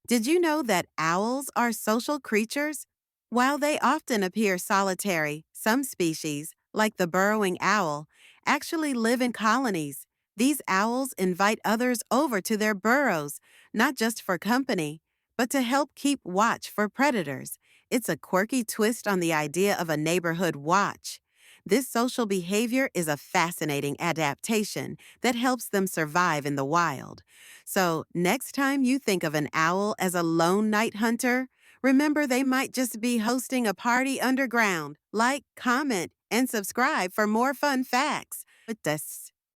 Did you know that owls are social creatures? While they often appear solitary, some species, like the burrowing owl, actually live in colonies. These owls invite others over to their burrows, not just for company, but to help keep watch for predators. It's a quirky twist on the idea of a neighborhood watch. This social behavior is a fascinating adaptation that helps them survive in the wild. So, next time you think of an owl as a lone night hunter, remember they might just be hosting a party underground. Like, comment, and subscribe for more fun facts. With this